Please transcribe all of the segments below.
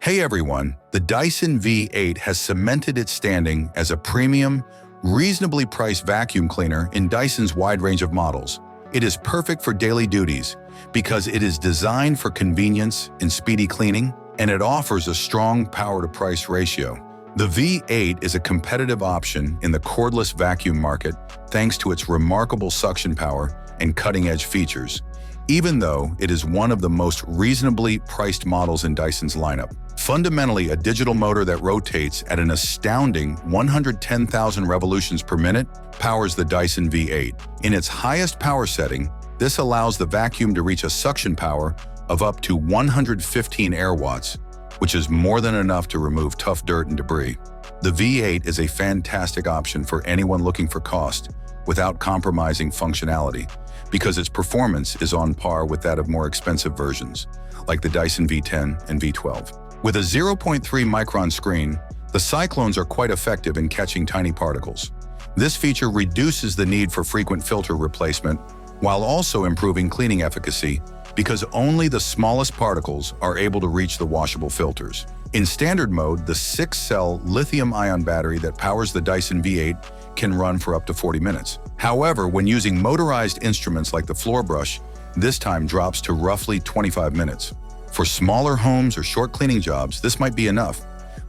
Hey everyone, the Dyson V8 has cemented its standing as a premium, reasonably priced vacuum cleaner in Dyson's wide range of models. It is perfect for daily duties because it is designed for convenience and speedy cleaning, and it offers a strong power-to-price ratio. The V8 is a competitive option in the cordless vacuum market thanks to its remarkable suction power and cutting-edge features, even though it is one of the most reasonably priced models in Dyson's lineup. Fundamentally, a digital motor that rotates at an astounding 110,000 revolutions per minute powers the Dyson V8. In its highest power setting, this allows the vacuum to reach a suction power of up to 115 air watts, which is more than enough to remove tough dirt and debris. The V8 is a fantastic option for anyone looking for cost without compromising functionality, because its performance is on par with that of more expensive versions, like the Dyson V10 and V12. With a 0.3 micron screen, the cyclones are quite effective in catching tiny particles. This feature reduces the need for frequent filter replacement while also improving cleaning efficacy because only the smallest particles are able to reach the washable filters. In standard mode, the 6-cell lithium-ion battery that powers the Dyson V8 can run for up to 40 minutes. However, when using motorized instruments like the floor brush, this time drops to roughly 25 minutes. For smaller homes or short cleaning jobs, this might be enough,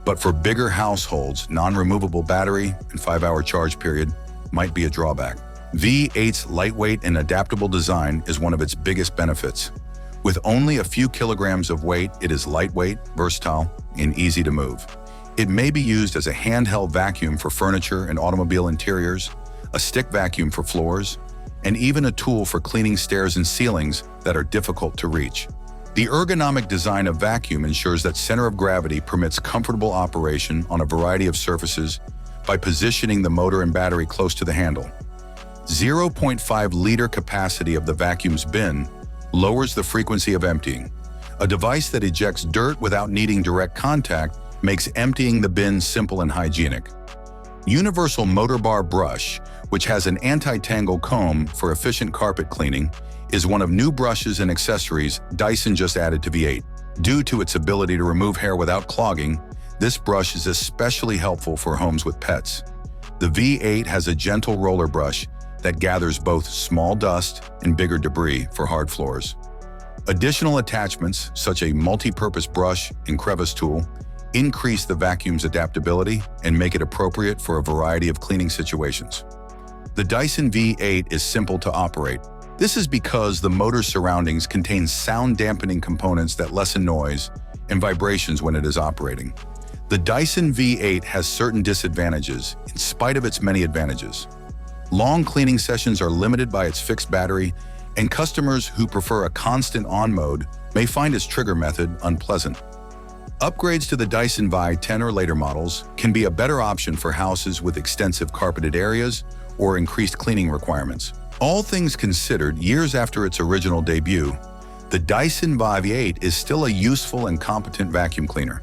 but for bigger households, non-removable battery and 5-hour charge period might be a drawback. V8's lightweight and adaptable design is one of its biggest benefits. With only a few kilograms of weight, it is lightweight, versatile, and easy to move. It may be used as a handheld vacuum for furniture and automobile interiors, a stick vacuum for floors, and even a tool for cleaning stairs and ceilings that are difficult to reach. The ergonomic design of vacuum ensures that center of gravity permits comfortable operation on a variety of surfaces by positioning the motor and battery close to the handle. 0.5-liter capacity of the vacuum's bin lowers the frequency of emptying. A device that ejects dirt without needing direct contact makes emptying the bin simple and hygienic. Universal motor bar brush, which has an anti-tangle comb for efficient carpet cleaning, is one of new brushes and accessories Dyson just added to V8. Due to its ability to remove hair without clogging, this brush is especially helpful for homes with pets. The V8 has a gentle roller brush that gathers both small dust and bigger debris for hard floors. Additional attachments, such as a multi-purpose brush and crevice tool, increase the vacuum's adaptability and make it appropriate for a variety of cleaning situations. The Dyson V8 is simple to operate. This is because the motor's surroundings contain sound-dampening components that lessen noise and vibrations when it is operating. The Dyson V8 has certain disadvantages in spite of its many advantages. Long cleaning sessions are limited by its fixed battery, and customers who prefer a constant on mode may find its trigger method unpleasant. Upgrades to the Dyson V10 or later models can be a better option for houses with extensive carpeted areas or increased cleaning requirements. All things considered, years after its original debut, the Dyson V8 is still a useful and competent vacuum cleaner.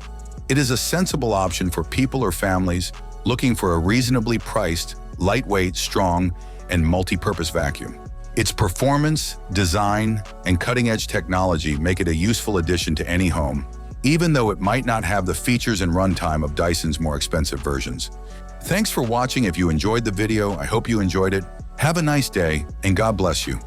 It is a sensible option for people or families looking for a reasonably priced, lightweight, strong, and multi-purpose vacuum. Its performance, design, and cutting-edge technology make it a useful addition to any home, even though it might not have the features and runtime of Dyson's more expensive versions. Thanks for watching. If you enjoyed the video, I hope you enjoyed it. Have a nice day, and God bless you.